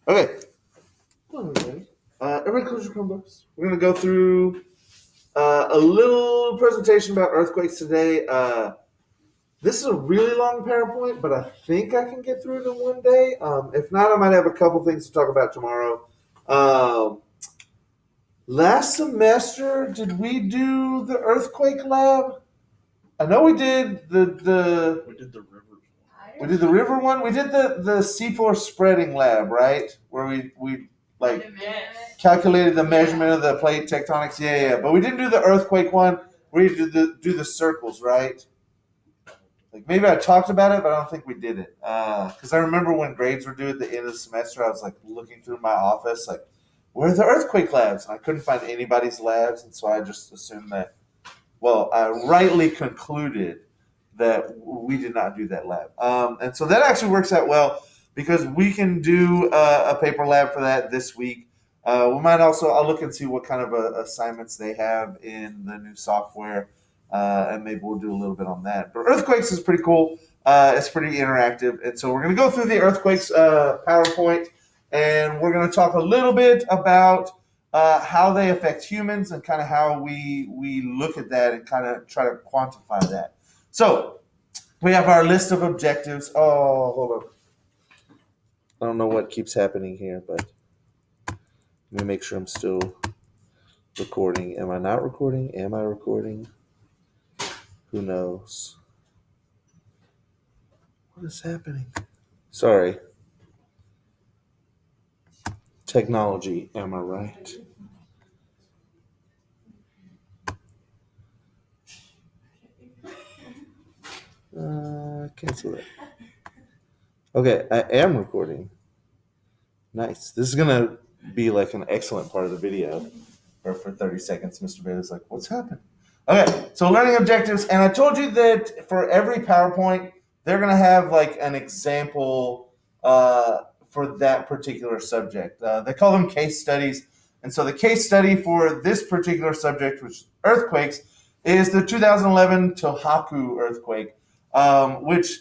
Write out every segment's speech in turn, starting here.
Okay. Hello, everybody. Everybody close your Chromebooks. We're going to go through a little presentation about earthquakes today. This is a really long PowerPoint, but I think I can get through it in one day. If not, I might have a couple things to talk about tomorrow. Um, Last semester, did we do the earthquake lab? I know we did the We did the river. we did the river one. We did the seafloor spreading lab, right? Where we like calculated the measurement of the plate tectonics. Yeah. But we didn't do the earthquake one. We did do the circles, right? Like maybe I talked about it, but I don't think we did it. Because I remember when grades were due at the end of the semester, I was like looking through my office, like, where are the earthquake labs? And I couldn't find anybody's labs, and so I just assumed that. Well, I rightly concluded that we did not do that lab, and so that actually works out well because we can do a paper lab for that this week. We might also I'll look and see what kind of assignments they have in the new software, and maybe we'll do a little bit on that. But earthquakes is pretty cool. It's pretty interactive, and so we're going to go through the earthquakes PowerPoint, and we're going to talk a little bit about how they affect humans and kind of how we look at that and kind of try to quantify that. So we have our list of objectives. Oh, hold on. I don't know what keeps happening here, but let me make sure I'm still recording. Am I not recording? Am I recording? Who knows? What is happening? Sorry. Technology, am I right? Cancel it. Okay, I am recording. Nice. This is gonna be like an excellent part of the video. Or for 30 seconds, Mr. Bailey's like, what's happened? Okay, so learning objectives, and I told you that for every PowerPoint, they're gonna have like an example for that particular subject. They call them case studies, and so the case study for this particular subject, which is earthquakes, is the 2011 Tohoku earthquake, which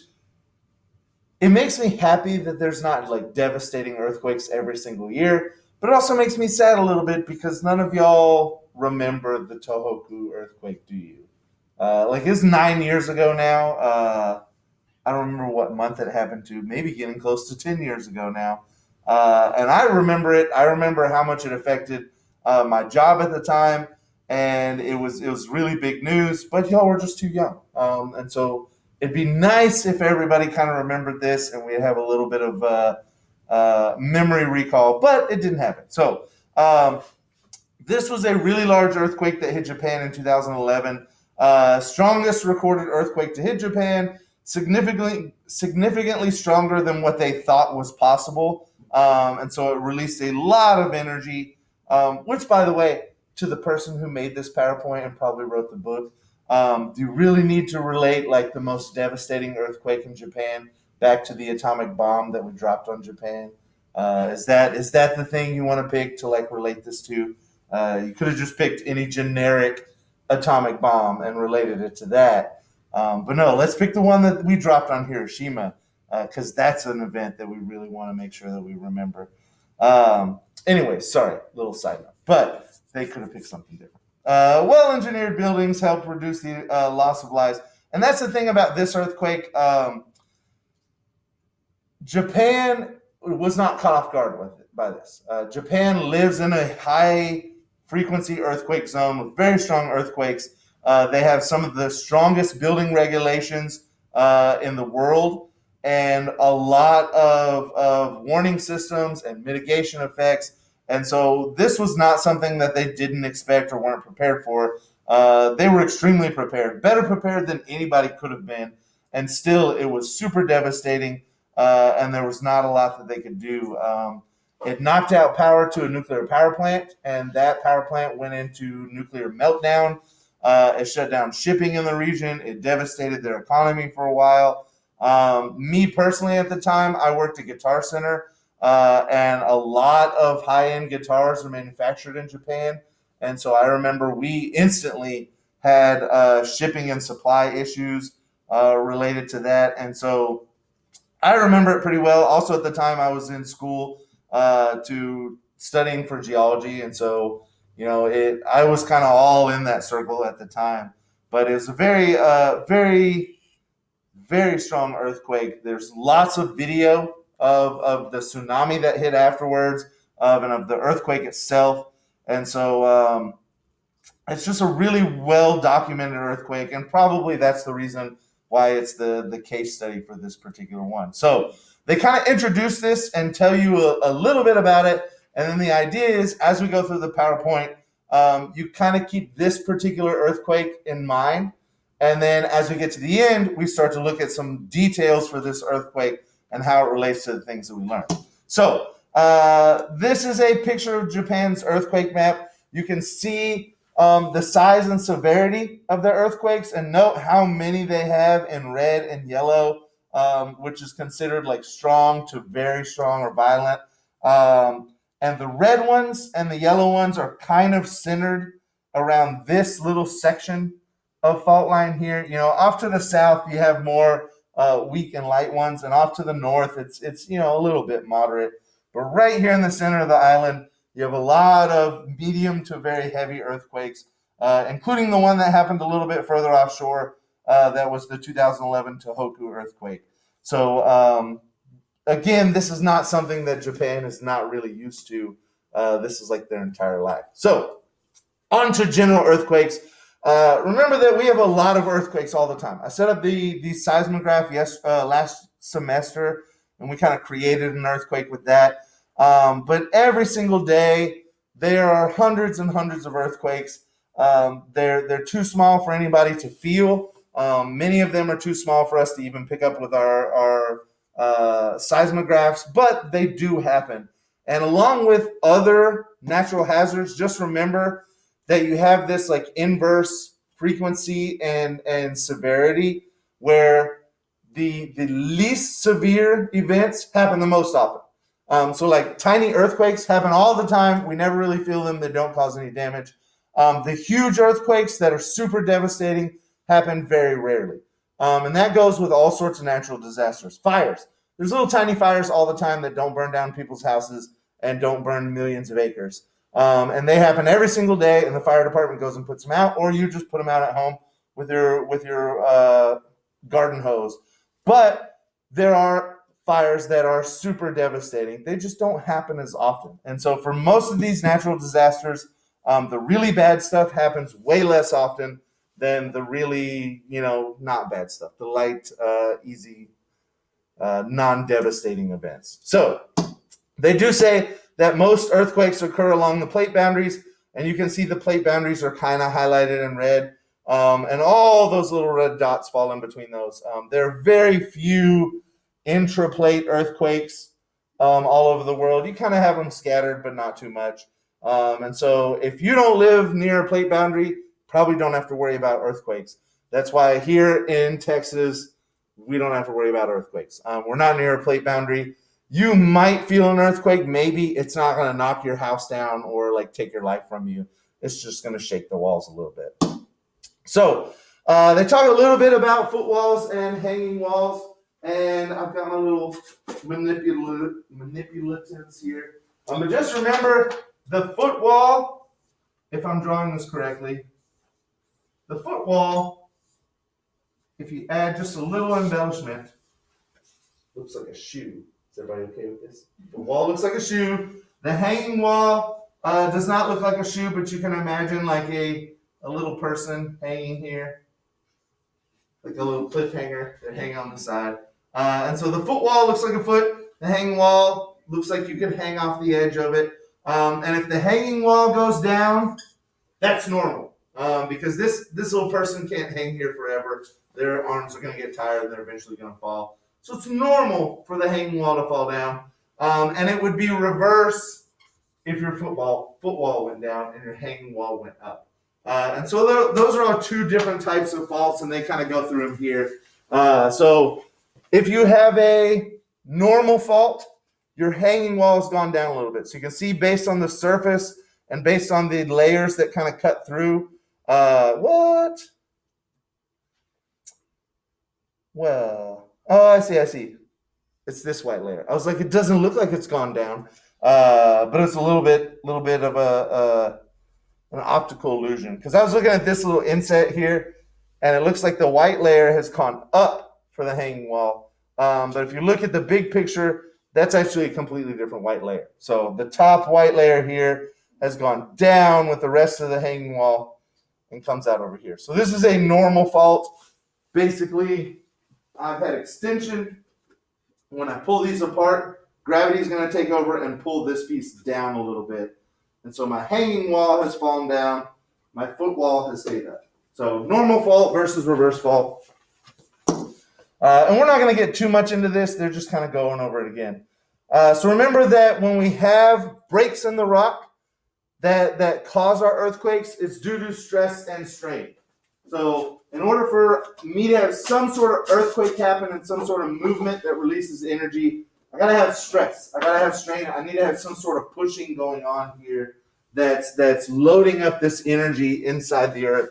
it makes me happy that there's not like devastating earthquakes every single year, but it also makes me sad a little bit because none of y'all remember the Tohoku earthquake, do you? Like it's 9 years ago now. I don't remember what month it happened to. Maybe getting close to 10 years ago now. And I remember it. I remember how much it affected my job at the time, and it was really big news. But y'all were just too young, and so it'd be nice if everybody kind of remembered this, and we'd have a little bit of memory recall. But it didn't happen. So this was a really large earthquake that hit Japan in 2011. Strongest recorded earthquake to hit Japan, significantly stronger than what they thought was possible. And so it released a lot of energy, which, by the way, to the person who made this PowerPoint and probably wrote the book, do you really need to relate like the most devastating earthquake in Japan back to the atomic bomb that we dropped on Japan? Is that the thing you want to pick to like relate this to? You could have just picked any generic atomic bomb and related it to that. But no, let's pick the one that we dropped on Hiroshima because that's an event that we really want to make sure that we remember. Anyway, sorry, little side note. But they could have picked something different. Well-engineered buildings help reduce the loss of lives. And that's the thing about this earthquake. Japan was not caught off guard by this. Japan lives in a high frequency earthquake zone with very strong earthquakes. They have some of the strongest building regulations in the world and a lot of warning systems and mitigation effects. And so this was not something that they didn't expect or weren't prepared for. They were extremely prepared, better prepared than anybody could have been. And still, it was super devastating, and there was not a lot that they could do. It knocked out power to a nuclear power plant, and that power plant went into nuclear meltdown. It shut down shipping in the region. It devastated their economy for a while. Me personally, at the time, I worked at Guitar Center, and a lot of high-end guitars are manufactured in Japan. And so I remember we instantly had shipping and supply issues related to that. And so I remember it pretty well. Also, at the time, I was in school to studying for geology, and so I was kind of all in that circle at the time. But it was a very strong earthquake. There's lots of video of the tsunami that hit afterwards, and of the earthquake itself, and so it's just a really well documented earthquake, and probably that's the reason why it's the case study for this particular one. So they kind of introduce this and tell you a little bit about it, and then the idea is as we go through the PowerPoint, you kind of keep this particular earthquake in mind, and then as we get to the end, we start to look at some details for this earthquake and how it relates to the things that we learned. So this is a picture of Japan's earthquake map. You can see the size and severity of the earthquakes, and note how many they have in red and yellow, which is considered like strong to very strong or violent. And the red ones and the yellow ones are kind of centered around this little section of fault line here. Off to the south, you have more weak and light ones, and off to the north, it's a little bit moderate. But right here in the center of the island, you have a lot of medium to very heavy earthquakes, including the one that happened a little bit further offshore. That was the 2011 Tohoku earthquake. So again, this is not something that Japan is not really used to. This is like their entire life. So on to general earthquakes. Remember that we have a lot of earthquakes all the time. I set up the seismograph last semester, and we kind of created an earthquake with that. But every single day, there are hundreds and hundreds of earthquakes. They're too small for anybody to feel. Many of them are too small for us to even pick up with our seismographs, but they do happen. And along with other natural hazards, just remember that you have this like inverse frequency and severity, where the least severe events happen the most often. So like tiny earthquakes happen all the time. We never really feel them. They don't cause any damage. The huge earthquakes that are super devastating happen very rarely. And that goes with all sorts of natural disasters. Fires. There's little tiny fires all the time that don't burn down people's houses and don't burn millions of acres. And they happen every single day, and the fire department goes and puts them out, or you just put them out at home with your garden hose. But there are fires that are super devastating. They just don't happen as often. And so for most of these natural disasters, the really bad stuff happens way less often than the really, not bad stuff, the light, easy, non-devastating events. So they do say that most earthquakes occur along the plate boundaries, and you can see the plate boundaries are kind of highlighted in red, and all those little red dots fall in between those. There are very few intraplate earthquakes all over the world. You kind of have them scattered, but not too much. And so if you don't live near a plate boundary, probably don't have to worry about earthquakes. That's why here in Texas, we don't have to worry about earthquakes. We're not near a plate boundary. You might feel an earthquake. Maybe it's not going to knock your house down or like take your life from you. It's just going to shake the walls a little bit. So they talk a little bit about foot walls and hanging walls. And I've got my little manipulatives here. But just remember the foot wall, if I'm drawing this correctly, the foot wall, if you add just a little embellishment, looks like a shoe. Is everybody okay with this? The wall looks like a shoe. The hanging wall does not look like a shoe, but you can imagine like a little person hanging here, like a little cliffhanger. They're hanging on the side. And so the foot wall looks like a foot. The hanging wall looks like you could hang off the edge of it. And if the hanging wall goes down, that's normal. Because this little person can't hang here forever. Their arms are going to get tired and they're eventually going to fall. So it's normal for the hanging wall to fall down. And it would be reverse if your foot wall went down and your hanging wall went up. And so those are all two different types of faults, and they kind of go through them here. So if you have a normal fault, your hanging wall has gone down a little bit. So you can see based on the surface and based on the layers that kind of cut through. What? Well, oh, I see. It's this white layer. I was like, it doesn't look like it's gone down. but it's a little bit of an optical illusion, because I was looking at this little inset here, and it looks like the white layer has gone up for the hanging wall. But if you look at the big picture, that's actually a completely different white layer. So the top white layer here has gone down with the rest of the hanging wall and comes out over here. So this is a normal fault. Basically, I've had extension. When I pull these apart, gravity is going to take over and pull this piece down a little bit. And so my hanging wall has fallen down. My foot wall has stayed up. So normal fault versus reverse fault. And we're not going to get too much into this. They're just kind of going over it again. So remember that when we have breaks in the rock that cause our earthquakes, it's due to stress and strain. So in order for me to have some sort of earthquake happen and some sort of movement that releases energy, I got to have stress. I got to have strain. I need to have some sort of pushing going on here that's loading up this energy inside the earth,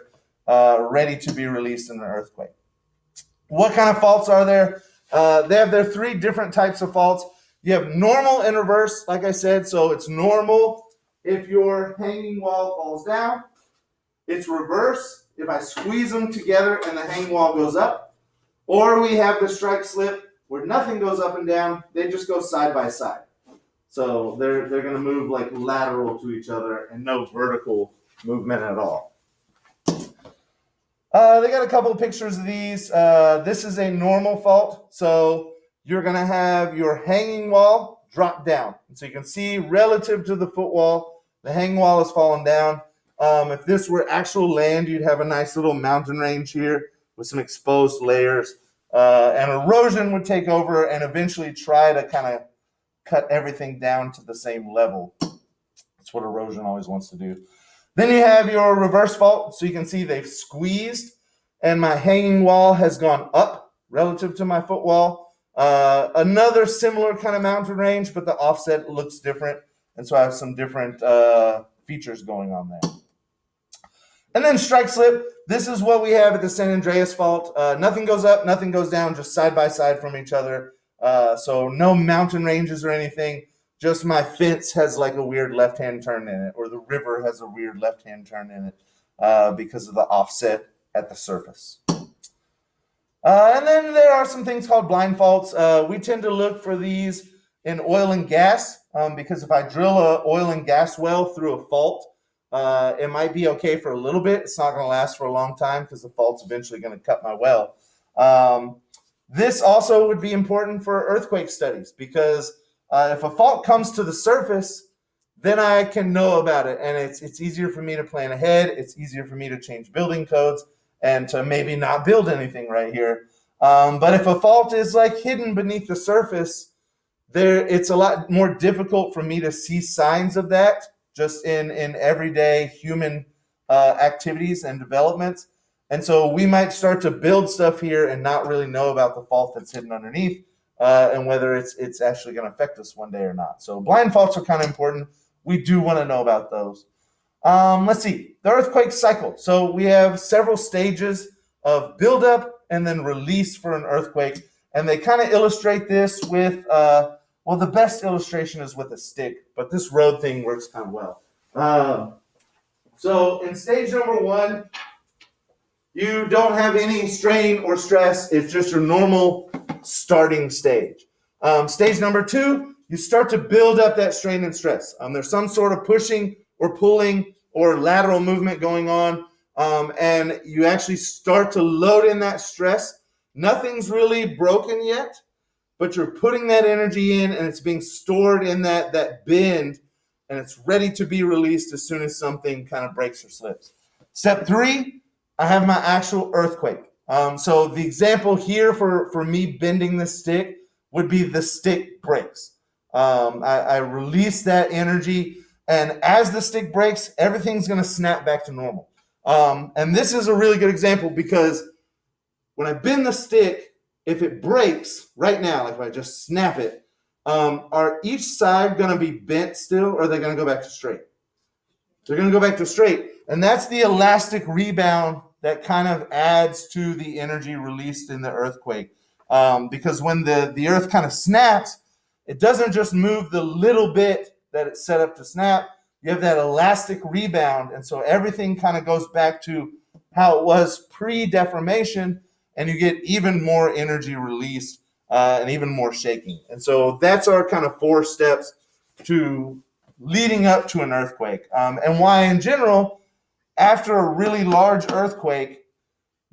ready to be released in an earthquake. What kind of faults are there? There are 3 different types of faults. You have normal and reverse, like I said. So it's normal if your hanging wall falls down. It's reverse if I squeeze them together and the hanging wall goes up. Or we have the strike slip where nothing goes up and down. They just go side by side. So they're going to move like lateral to each other and no vertical movement at all. They got a couple of pictures of these. This is a normal fault. So you're going to have your hanging wall drop down. So you can see relative to the foot wall, the hanging wall has fallen down. If this were actual land, you'd have a nice little mountain range here with some exposed layers. And erosion would take over and eventually try to kind of cut everything down to the same level. That's what erosion always wants to do. Then you have your reverse fault. So you can see they've squeezed and my hanging wall has gone up relative to my foot wall. Another similar kind of mountain range, but the offset looks different. And so I have some different features going on there. And then strike slip. This is what we have at the San Andreas fault. Nothing goes up, nothing goes down, just side by side from each other. So no mountain ranges or anything. Just my fence has like a weird left-hand turn in it, or the river has a weird left-hand turn in it because of the offset at the surface. And then there are some things called blind faults. We tend to look for these in oil and gas because if I drill an oil and gas well through a fault, it might be okay for a little bit. It's not going to last for a long time because the fault's eventually going to cut my well. This also would be important for earthquake studies because if a fault comes to the surface, then I can know about it. And it's easier for me to plan ahead. It's easier for me to change building codes and to maybe not build anything right here. But if a fault is like hidden beneath the surface, it's a lot more difficult for me to see signs of that just in everyday human activities and developments. And so we might start to build stuff here and not really know about the fault that's hidden underneath and whether it's actually going to affect us one day or not. So blind faults are kind of important. We do want to know about those. Let's see, the earthquake cycle. So we have several stages of buildup and then release for an earthquake. And they kind of illustrate this with, well, the best illustration is with a stick, but this road thing works kind of well. So in stage number 1, you don't have any strain or stress. It's just your normal starting stage. Stage number 2, you start to build up that strain and stress. There's some sort of pushing or pulling or lateral movement going on, and you actually start to load in that stress. Nothing's really broken yet, but you're putting that energy in and it's being stored in that bend and it's ready to be released as soon as something kind of breaks or slips. Step 3, I have my actual earthquake. So the example here for me bending the stick would be the stick breaks. I release that energy, and as the stick breaks, everything's going to snap back to normal. And this is a really good example because when I bend the stick, if it breaks right now, like if I just snap it, are each side going to be bent still, or are they going to go back to straight? They're going to go back to straight. And that's the elastic rebound that kind of adds to the energy released in the earthquake. Because when the earth kind of snaps, it doesn't just move the little bit that it's set up to snap, you have that elastic rebound. And so everything kind of goes back to how it was pre-deformation, and you get even more energy released and even more shaking. And so that's our kind of 4 steps to leading up to an earthquake. And why, in general, after a really large earthquake,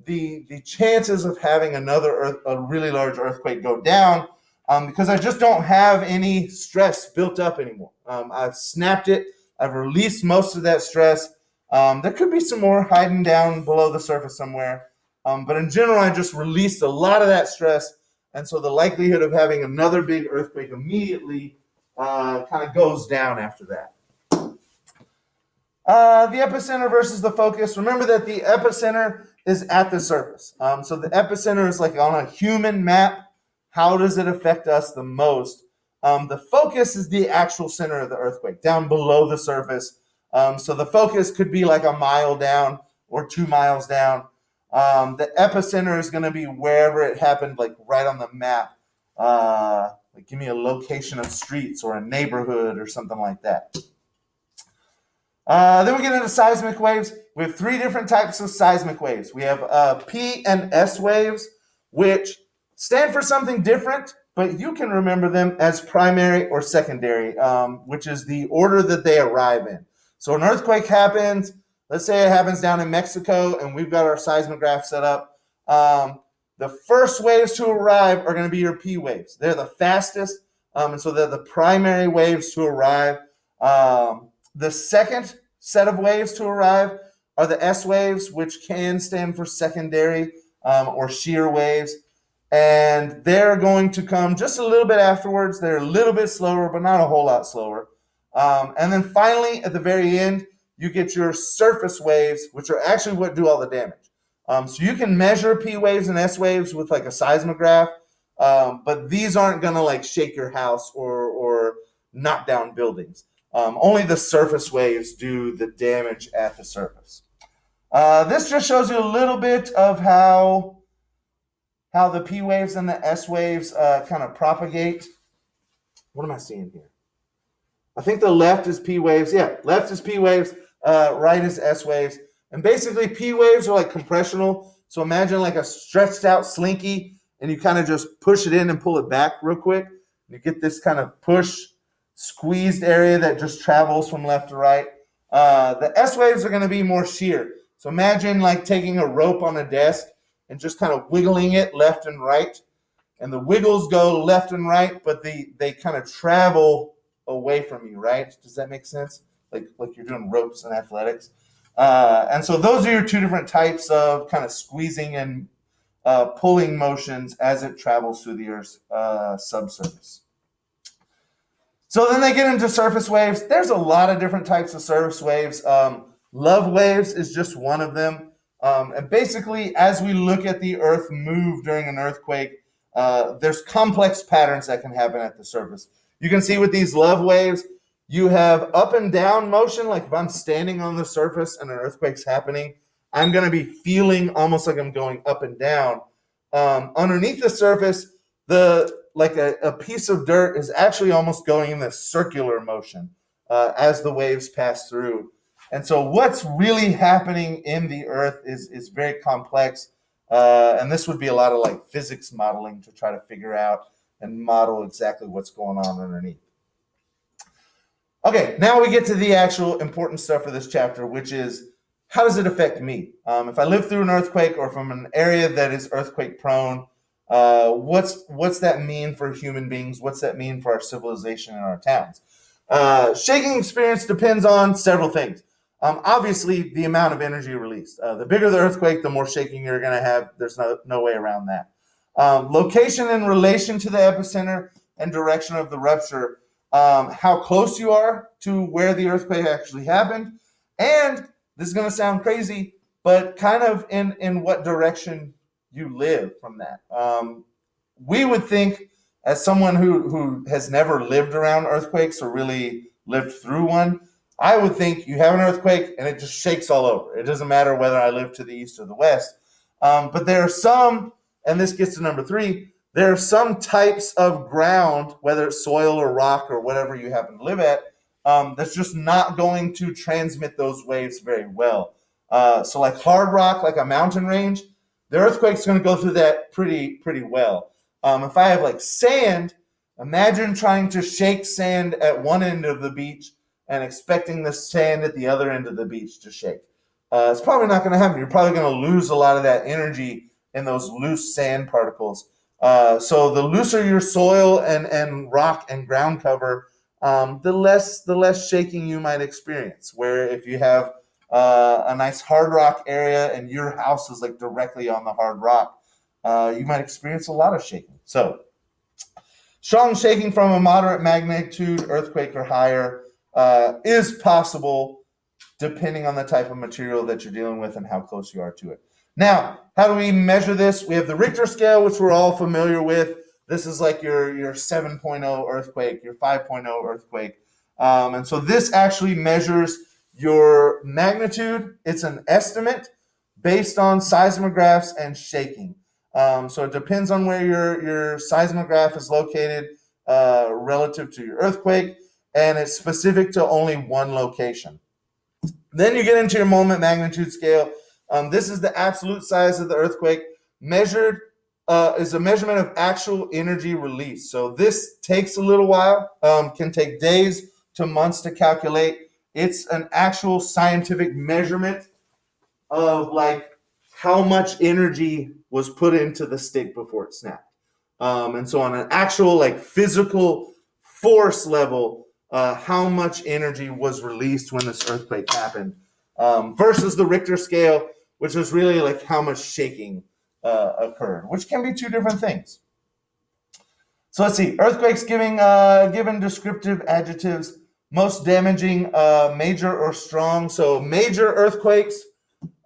the chances of having a really large earthquake go down because I just don't have any stress built up anymore. I've snapped it. I've released most of that stress. There could be some more hiding down below the surface somewhere. But in general, I just released a lot of that stress. And so the likelihood of having another big earthquake immediately kind of goes down after that. The epicenter versus the focus. Remember that the epicenter is at the surface. So the epicenter is like on a human map. How does it affect us the most? The focus is the actual center of the earthquake, down below the surface. So the focus could be like a mile down or 2 miles down. The epicenter is going to be wherever it happened, like right on the map. Like give me a location of streets or a neighborhood or something like that. Then we get into seismic waves. We have 3 different types of seismic waves. We have P and S waves, which stand for something different, but you can remember them as primary or secondary, which is the order that they arrive in. So an earthquake happens. Let's say it happens down in Mexico, and we've got our seismograph set up. The first waves to arrive are going to be your P waves. They're the fastest, and so they're the primary waves to arrive. The second set of waves to arrive are the S waves, which can stand for secondary or shear waves. And they're going to come just a little bit afterwards. They're a little bit slower, but not a whole lot slower. And then finally, at the very end, you get your surface waves, which are actually what do all the damage. So you can measure P waves and S waves with like a seismograph, but these aren't going to like shake your house or knock down buildings. Only the surface waves do the damage at the surface. This just shows you a little bit of how the P waves and the S waves kind of propagate. What am I seeing here? I think the left is P waves. Yeah, left is P waves, right is S waves. And basically P waves are like compressional. So imagine like a stretched out slinky, and you kind of just push it in and pull it back real quick. You get this kind of push squeezed area that just travels from left to right. The S waves are going to be more shear. So imagine like taking a rope on a desk and just kind of wiggling it left and right. And the wiggles go left and right, but they kind of travel away from you, right? Does that make sense? Like you're doing ropes in athletics. And so those are your 2 different types of kind of squeezing and pulling motions as it travels through the Earth's subsurface. So then they get into surface waves. There's a lot of different types of surface waves. Love waves is just one of them. And basically, as we look at the Earth move during an earthquake, there's complex patterns that can happen at the surface. You can see with these love waves, you have up and down motion. Like if I'm standing on the surface and an earthquake's happening, I'm going to be feeling almost like I'm going up and down. Underneath the surface, a piece of dirt is actually almost going in this circular motion as the waves pass through. And so what's really happening in the Earth is very complex. And this would be a lot of like physics modeling to try to figure out and model exactly what's going on underneath. Okay, now we get to the actual important stuff for this chapter, which is how does it affect me? If I live through an earthquake or from an area that is earthquake prone, what's that mean for human beings? What's that mean for our civilization and our towns? Shaking experience depends on several things. Obviously, the amount of energy released. The bigger the earthquake, the more shaking you're going to have. There's no way around that. Location in relation to the epicenter and direction of the rupture. How close you are to where the earthquake actually happened. And this is going to sound crazy, but kind of in what direction you live from that. We would think, as someone who has never lived around earthquakes or really lived through one, I would think you have an earthquake and it just shakes all over. It doesn't matter whether I live to the east or the west. But there are some, and this gets to number 3, there are some types of ground, whether it's soil or rock or whatever you happen to live at, that's just not going to transmit those waves very well. So like hard rock, like a mountain range, the earthquake's going to go through that pretty well. If I have like sand, imagine trying to shake sand at one end of the beach and expecting the sand at the other end of the beach to shake. It's probably not going to happen. You're probably going to lose a lot of that energy in those loose sand particles. So the looser your soil and rock and ground cover, the less shaking you might experience. Where if you have a nice hard rock area and your house is like directly on the hard rock, you might experience a lot of shaking. So strong shaking from a moderate magnitude earthquake or higher is possible depending on the type of material that you're dealing with and how close you are to it. Now, how do we measure this? We have the Richter scale, which we're all familiar with. This is like your 7.0 earthquake, your 5.0 earthquake. And so this actually measures your magnitude. It's an estimate based on seismographs and shaking. So it depends on where your seismograph is located relative to your earthquake, and it's specific to only one location. Then you get into your moment magnitude scale. This is the absolute size of the earthquake. Measured is a measurement of actual energy release. So this takes a little while, can take days to months to calculate. It's an actual scientific measurement of like how much energy was put into the stick before it snapped. And so on an actual like physical force level, how much energy was released when this earthquake happened, versus the Richter scale, which is really like how much shaking occurred, which can be two different things. So let's see, earthquakes given descriptive adjectives, most damaging, major or strong. So major earthquakes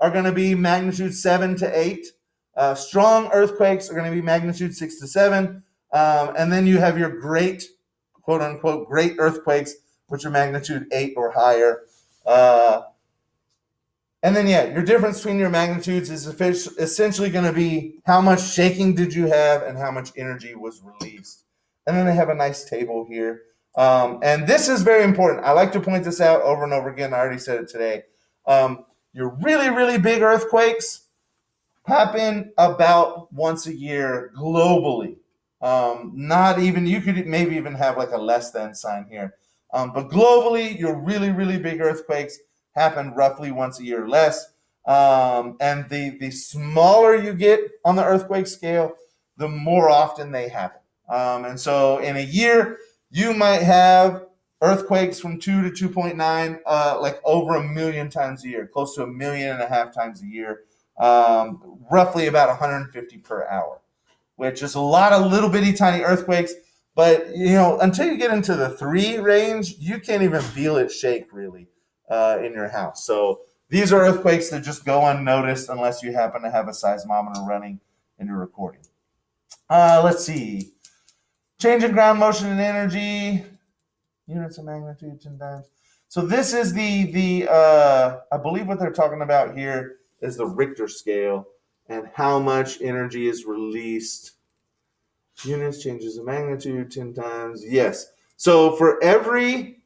are going to be magnitude 7 to 8. Strong earthquakes are going to be magnitude 6 to 7. And then you have your great, quote unquote, great earthquakes, which are magnitude 8 or higher. And then, your difference between your magnitudes is essentially going to be how much shaking did you have and how much energy was released. And then they have a nice table here. And this is very important. I like to point this out over and over again. I already said it today. Your really, really big earthquakes happen about once a year globally. Not even, you could maybe even have like a less than sign here. But globally, your really, really big earthquakes happen roughly once a year or less. And the smaller you get on the earthquake scale, the more often they happen. And so in a year, you might have earthquakes from 2 to 2.9, like over 1 million times a year, close to 1.5 million times a year, roughly about 150 per hour, which is a lot of little bitty tiny earthquakes. But, until you get into the 3 range, you can't even feel it shake really in your house. So these are earthquakes that just go unnoticed unless you happen to have a seismometer running in your recording. Let's see. Change in ground motion and energy, units of magnitude 10 times. So this is the I believe what they're talking about here is the Richter scale and how much energy is released. Units, changes of magnitude 10 times. Yes. So for every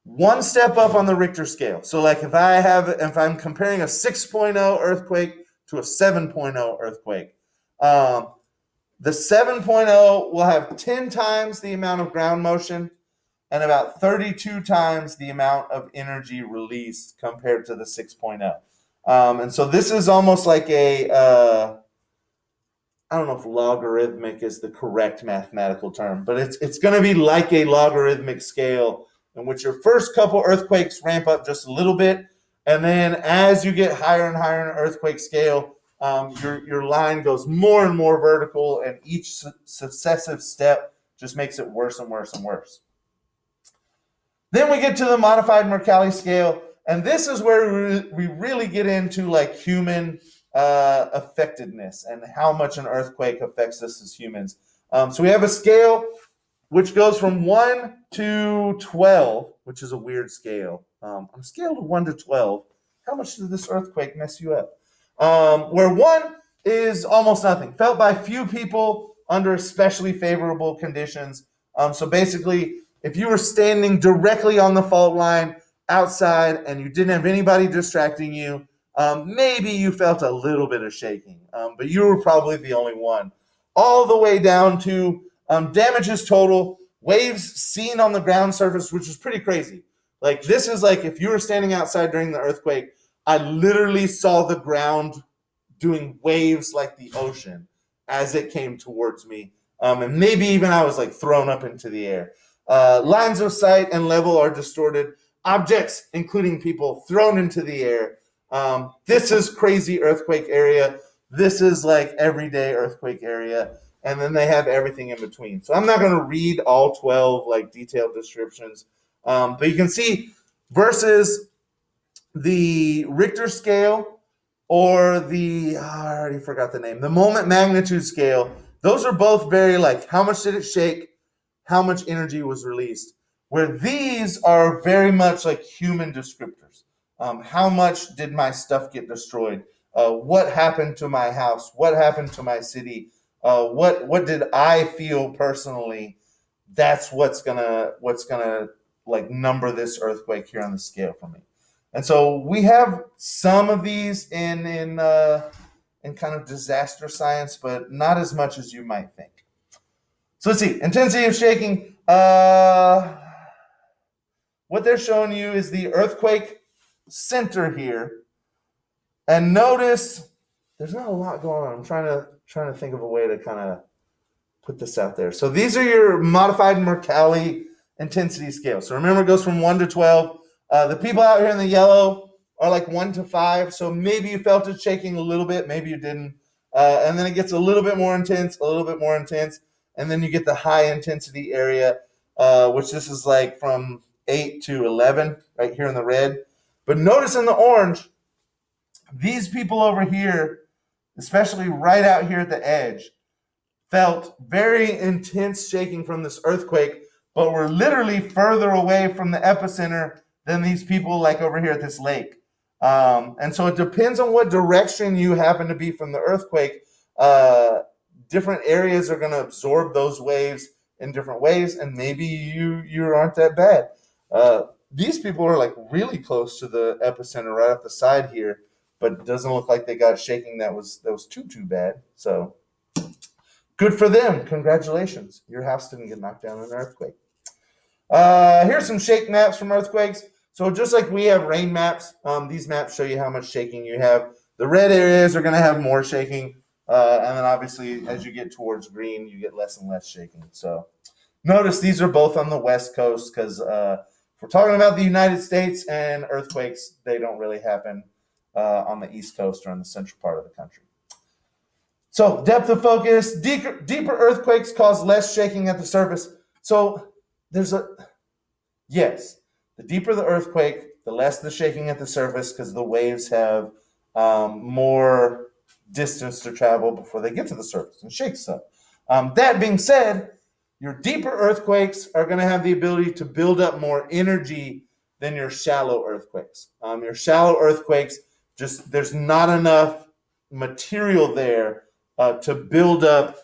one step up on the Richter scale. So like if I'm comparing a 6.0 earthquake to a 7.0 earthquake, the 7.0 will have 10 times the amount of ground motion and about 32 times the amount of energy released compared to the 6.0. And so this is almost like I don't know if logarithmic is the correct mathematical term, but it's going to be like a logarithmic scale in which your first couple earthquakes ramp up just a little bit, and then as you get higher and higher in an earthquake scale, your line goes more and more vertical, and each successive step just makes it worse and worse and worse. Then we get to the modified Mercalli scale, and this is where we really get into like human affectedness and how much an earthquake affects us as humans. So we have a scale which goes from 1 to 12, which is a weird scale. On a scale of 1 to 12, how much did this earthquake mess you up? Where 1 is almost nothing, felt by few people under especially favorable conditions. So basically, if you were standing directly on the fault line outside and you didn't have anybody distracting you, maybe you felt a little bit of shaking, but you were probably the only one. All the way down to damages total, waves seen on the ground surface, which is pretty crazy. Like this is like if you were standing outside during the earthquake, I literally saw the ground doing waves like the ocean as it came towards me. And maybe even I was like thrown up into the air. Lines of sight and level are distorted. Objects, including people, thrown into the air. This is crazy earthquake area. This is like everyday earthquake area. And then they have everything in between. So I'm not going to read all 12 like detailed descriptions. But you can see versus the Richter scale or I already forgot the name, the moment magnitude scale. Those are both very like, how much did it shake? How much energy was released? Where these are very much like human descriptors. How much did my stuff get destroyed? What happened to my house? What happened to my city? What did I feel personally? That's what's gonna like number this earthquake here on the scale for me. And so we have some of these in kind of disaster science, but not as much as you might think. So let's see, intensity of shaking. What they're showing you is the earthquake center here, and notice there's not a lot going on. I'm trying to think of a way to kind of put this out there. So these are your modified Mercalli intensity scale. So remember, it goes from 1 to 12. The people out here in the yellow are like 1 to 5. So maybe you felt it shaking a little bit, maybe you didn't. And then it gets a little bit more intense, a little bit more intense. And then you get the high intensity area, which this is like from 8 to 11 right here in the red. But notice in the orange, these people over here, especially right out here at the edge, felt very intense shaking from this earthquake, but were literally further away from the epicenter than these people like over here at this lake. And so it depends on what direction you happen to be from the earthquake. Different areas are going to absorb those waves in different ways, and maybe you aren't that bad. These people are like really close to the epicenter right off the side here, but it doesn't look like they got shaking that was too bad. So good for them. Congratulations. Your house didn't get knocked down in an earthquake. Here's some shake maps from earthquakes. So just like we have rain maps, these maps show you how much shaking you have. The red areas are going to have more shaking. And then obviously as you get towards green, you get less and less shaking. So notice these are both on the West Coast because if we're talking about the United States and earthquakes, they don't really happen on the East Coast or in the central part of the country. So depth of focus, deeper earthquakes cause less shaking at the surface. So yes, the deeper the earthquake, the less the shaking at the surface because the waves have more distance to travel before they get to the surface and shake stuff. That being said, your deeper earthquakes are going to have the ability to build up more energy than your shallow earthquakes. Your shallow earthquakes, there's not enough material there to build up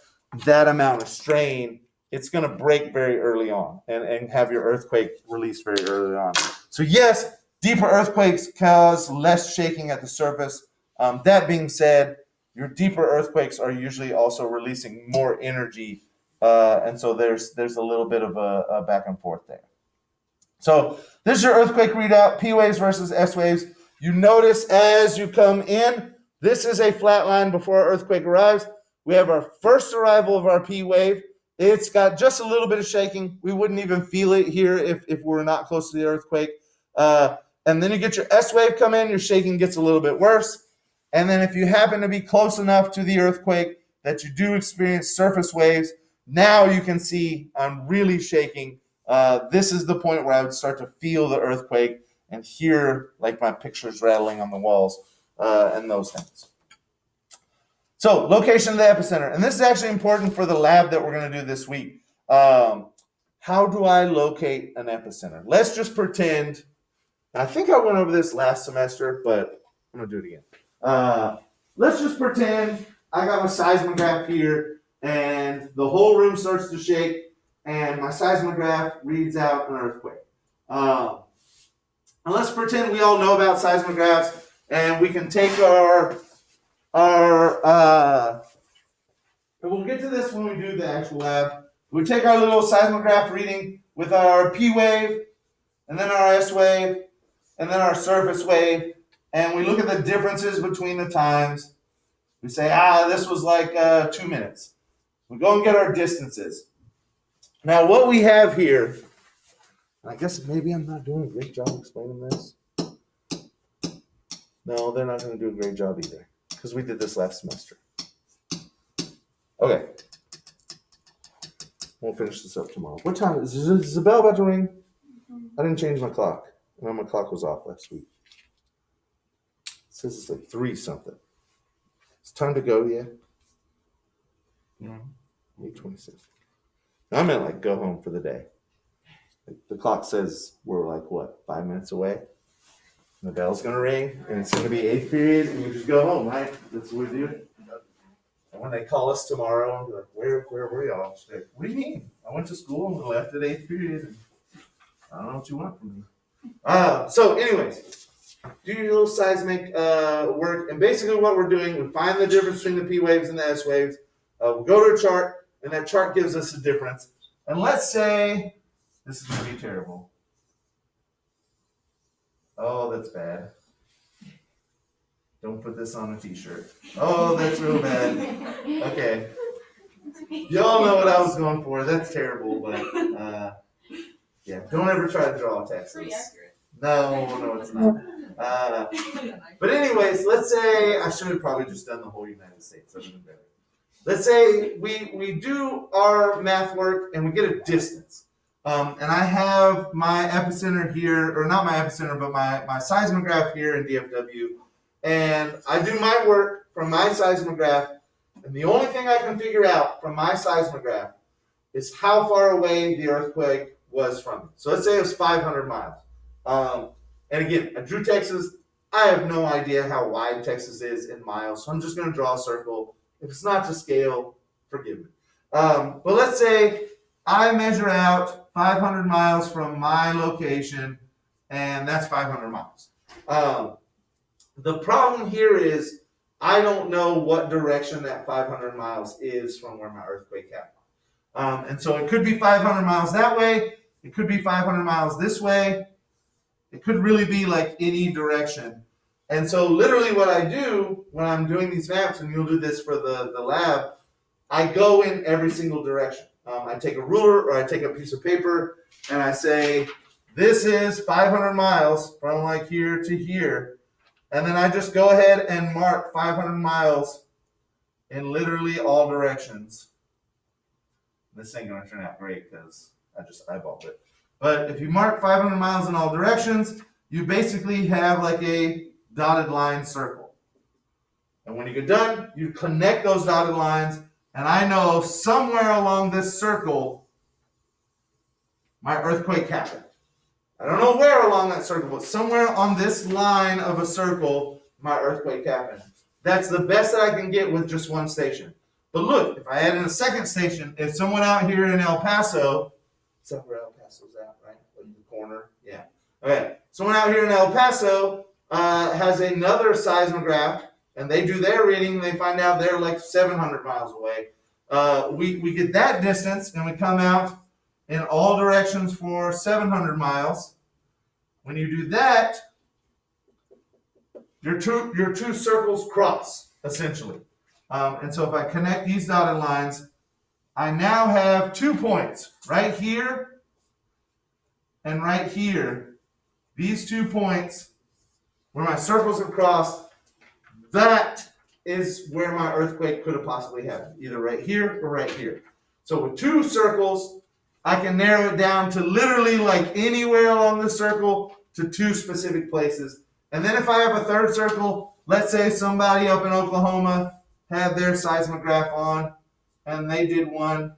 that amount of strain. It's going to break very early on and have your earthquake release very early on. So yes, deeper earthquakes cause less shaking at the surface. That being said, your deeper earthquakes are usually also releasing more energy, and so there's a little bit of a back and forth there. So this is your earthquake readout, P waves versus S waves. You notice as you come in, this is a flat line before our earthquake arrives. We have our first arrival of our P wave. It's got just a little bit of shaking. We wouldn't even feel it here if we're not close to the earthquake. And then you get your S wave come in, your shaking gets a little bit worse. And then if you happen to be close enough to the earthquake that you do experience surface waves, now you can see I'm really shaking. This is the point where I would start to feel the earthquake and hear like my pictures rattling on the walls and those things. So location of the epicenter. And this is actually important for the lab that we're going to do this week. How do I locate an epicenter? Let's just pretend. I think I went over this last semester, but I'm going to do it again. Let's just pretend I got my seismograph here and the whole room starts to shake and my seismograph reads out an earthquake. And let's pretend we all know about seismographs, and we can take and we'll get to this when we do the actual lab. We take our little seismograph reading with our P wave, and then our S wave, and then our surface wave, and we look at the differences between the times. We say, this was like 2 minutes. We go and get our distances. Now, what we have here, I guess maybe I'm not doing a great job explaining this. No, they're not going to do a great job either, because we did this last semester. Okay. We'll finish this up tomorrow. What time is the bell about to ring? I didn't change my clock. No, my clock was off last week. It says it's like 3 something. It's time to go yet? No. 8:26. I meant like go home for the day. Like the clock says we're like, what, 5 minutes away? And the bell's going to ring, and it's going to be 8th period, and we just go home, right? That's what we do. And when they call us tomorrow, I'm like, where were y'all? Like, what do you mean? I went to school and we left at 8th period. And I don't know what you want from me. So anyways, do your little seismic work. And basically what we're doing, we find the difference between the P waves and the S waves. We go to a chart, and that chart gives us a difference. And let's say, this is going to be terrible. Oh, that's bad. Don't put this on a t-shirt. Oh, that's real bad. Okay. Y'all know what I was going for. That's terrible, but yeah, don't ever try to draw Texas. Pretty accurate. No, it's not. But anyways, let's say I should have probably just done the whole United States. That would have been better. Let's say we do our math work and we get a distance. And I have my epicenter here, or not my epicenter, but my seismograph here in DFW. And I do my work from my seismograph, and the only thing I can figure out from my seismograph is how far away the earthquake was from me. So let's say it was 500 miles. And again, I drew Texas. I have no idea how wide Texas is in miles, so I'm just going to draw a circle. If it's not to scale, forgive me. But let's say I measure out 500 miles from my location, and that's 500 miles. The problem here is I don't know what direction that 500 miles is from where my earthquake happened. And so it could be 500 miles that way. It could be 500 miles this way. It could really be like any direction. And so literally what I do when I'm doing these maps, and you'll do this for the lab, I go in every single direction. I take a ruler or I take a piece of paper and I say, this is 500 miles from like here to here. And then I just go ahead and mark 500 miles in literally all directions. This ain't going to turn out great because I just eyeballed it. But if you mark 500 miles in all directions, you basically have like a dotted line circle. And when you get done, you connect those dotted lines. And I know somewhere along this circle, my earthquake happened. I don't know where along that circle, but somewhere on this line of a circle, my earthquake happened. That's the best that I can get with just one station. But look, if I add in a second station, if someone out here in El Paso, is that where El Paso's at, right? In the corner? Yeah. Okay. Someone out here in El Paso has another seismograph, and they do their reading, and they find out they're like 700 miles away. We get that distance, and we come out in all directions for 700 miles. When you do that, your two circles cross, essentially. And so if I connect these dotted lines, I now have 2 points, right here and right here. These 2 points where my circles have crossed, that is where my earthquake could have possibly happened, either right here or right here. So with 2 circles, I can narrow it down to literally like anywhere along the circle to 2 specific places. And then if I have a third circle, let's say somebody up in Oklahoma had their seismograph on and they did one.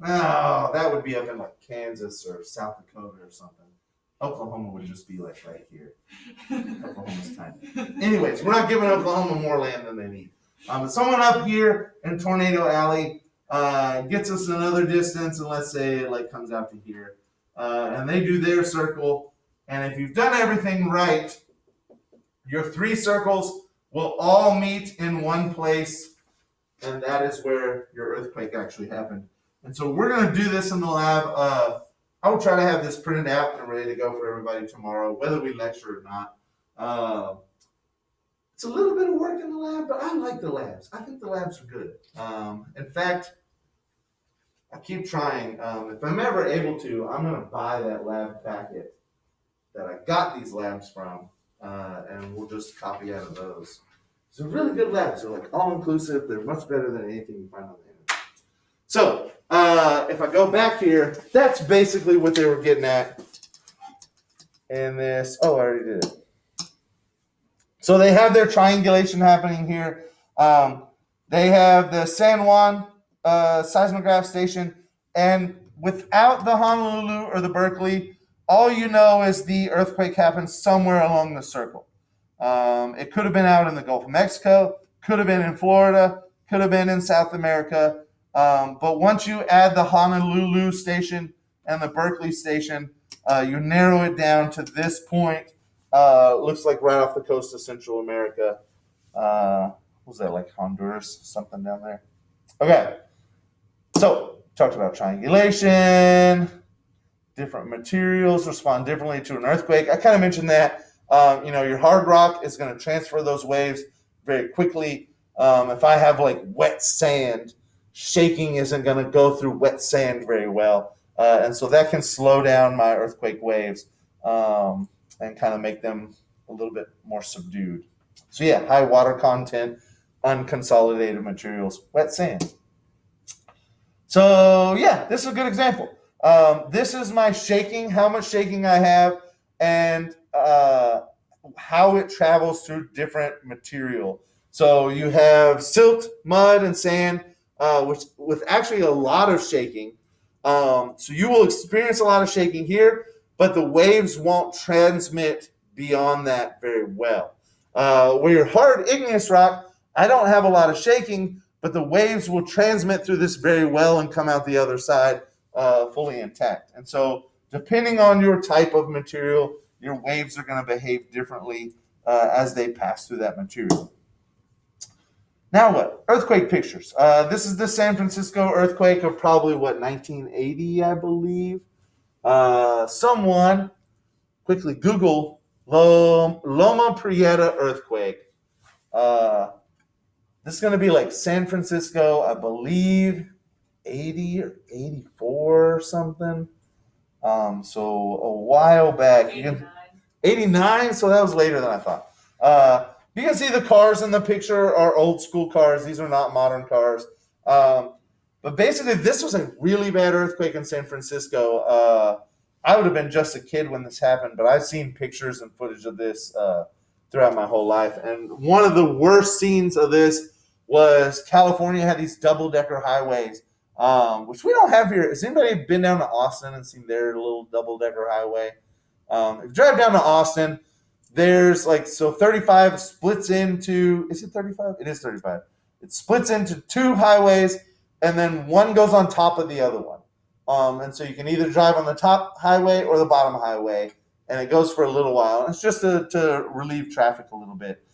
Oh, that would be up in like Kansas or South Dakota or something. Oklahoma would just be like right here. Oklahoma's tiny. Anyways, we're not giving Oklahoma more land than they need. But someone up here in Tornado Alley gets us another distance, and let's say it like comes out to here. And they do their circle. And if you've done everything right, your 3 circles will all meet in one place, and that is where your earthquake actually happened. And so we're going to do this in the lab. I will try to have this printed out and ready to go for everybody tomorrow, whether we lecture or not. It's a little bit of work in the lab, but I like the labs. I think the labs are good. In fact, I keep trying. If I'm ever able to, I'm going to buy that lab packet that I got these labs from, and we'll just copy out of those. They're really good labs. They're like all inclusive. They're much better than anything you find on the internet. So if I go back here, that's basically what they were getting at in this. Oh, I already did it. So they have their triangulation happening here. They have the San Juan seismograph station, and without the Honolulu or the Berkeley, all you know is the earthquake happened somewhere along the circle. It could have been out in the Gulf of Mexico, could have been in Florida, could have been in South America. But once you add the Honolulu station and the Berkeley station, you narrow it down to this point. Looks like right off the coast of Central America. What was that, like Honduras, something down there? Okay. So, talked about triangulation. Different materials respond differently to an earthquake. I kind of mentioned that. Your hard rock is going to transfer those waves very quickly. If I have like wet sand, shaking isn't going to go through wet sand very well. And so that can slow down my earthquake waves and kind of make them a little bit more subdued. So yeah, high water content, unconsolidated materials, wet sand. So yeah, this is a good example. This is my shaking, how much shaking I have, and how it travels through different material. So you have silt, mud, and sand, which with actually a lot of shaking. So you will experience a lot of shaking here, but the waves won't transmit beyond that very well. Where your hard igneous rock, I don't have a lot of shaking, but the waves will transmit through this very well and come out the other side fully intact. And so depending on your type of material, your waves are going to behave differently as they pass through that material. Now what? Earthquake pictures. This is the San Francisco earthquake of probably, 1980, I believe. Someone quickly Google Loma Prieta earthquake. This is going to be like San Francisco, I believe, 80 or 84 or something. So a while back. 89, so that was later than I thought. You can see the cars in the picture are old school cars. These are not modern cars. But basically, this was a really bad earthquake in San Francisco. I would have been just a kid when this happened, but I've seen pictures and footage of this throughout my whole life. And one of the worst scenes of this was California had these double-decker highways, which we don't have here. Has anybody been down to Austin and seen their little double-decker highway? If you drive down to Austin, there's 35 splits into, is it 35? It is 35. It splits into 2 highways, and then one goes on top of the other one. And so you can either drive on the top highway or the bottom highway, and it goes for a little while. And it's just to relieve traffic a little bit.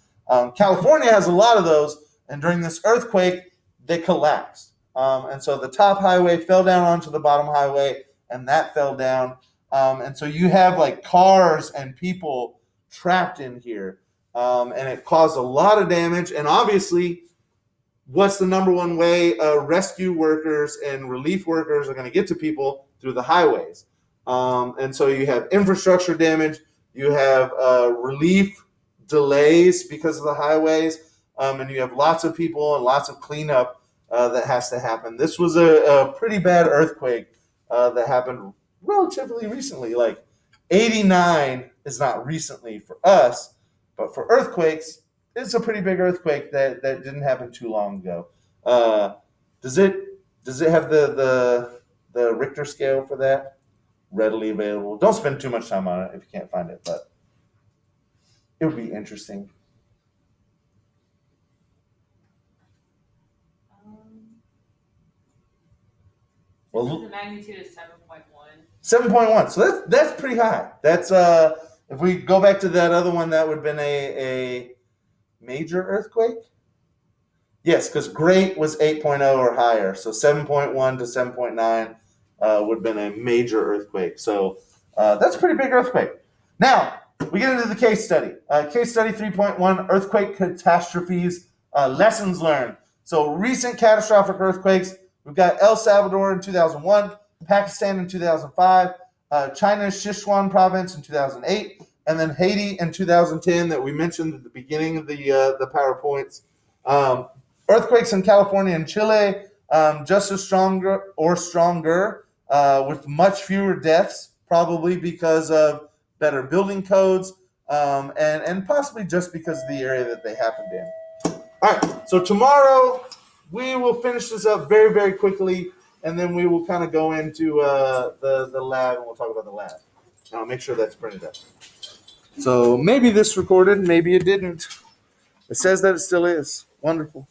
California has a lot of those, and during this earthquake, they collapsed. And so the top highway fell down onto the bottom highway, and that fell down. And so you have cars and people trapped in here. And it caused a lot of damage. And obviously, what's the number one way rescue workers and relief workers are going to get to people? Through the highways. And so you have infrastructure damage. You have relief delays because of the highways. And you have lots of people and lots of cleanup that has to happen. This was a pretty bad earthquake that happened relatively recently. 89 is not recently for us, but for earthquakes, it's a pretty big earthquake that didn't happen too long ago. Does it have the Richter scale for that readily available? Don't spend too much time on it if you can't find it, but it would be interesting. Well, the magnitude is 7.1. 7.1. So that's pretty high. That's if we go back to that other one, that would have been a major earthquake. Yes, because great was 8.0 or higher. So 7.1 to 7.9 would have been a major earthquake. So that's a pretty big earthquake. Now, we get into the case study. Case study 3.1, earthquake catastrophes, lessons learned. So recent catastrophic earthquakes, we've got El Salvador in 2001, Pakistan in 2005, China's Sichuan province in 2008, and then Haiti in 2010 that we mentioned at the beginning of the PowerPoints. Earthquakes in California and Chile, just as stronger with much fewer deaths, probably because of better building codes, and possibly just because of the area that they happened in. All right, so tomorrow we will finish this up very, very quickly, and then we will kind of go into the lab, and we'll talk about the lab. I'll make sure that's printed up. So maybe this recorded, maybe it didn't. It says that it still is. Wonderful.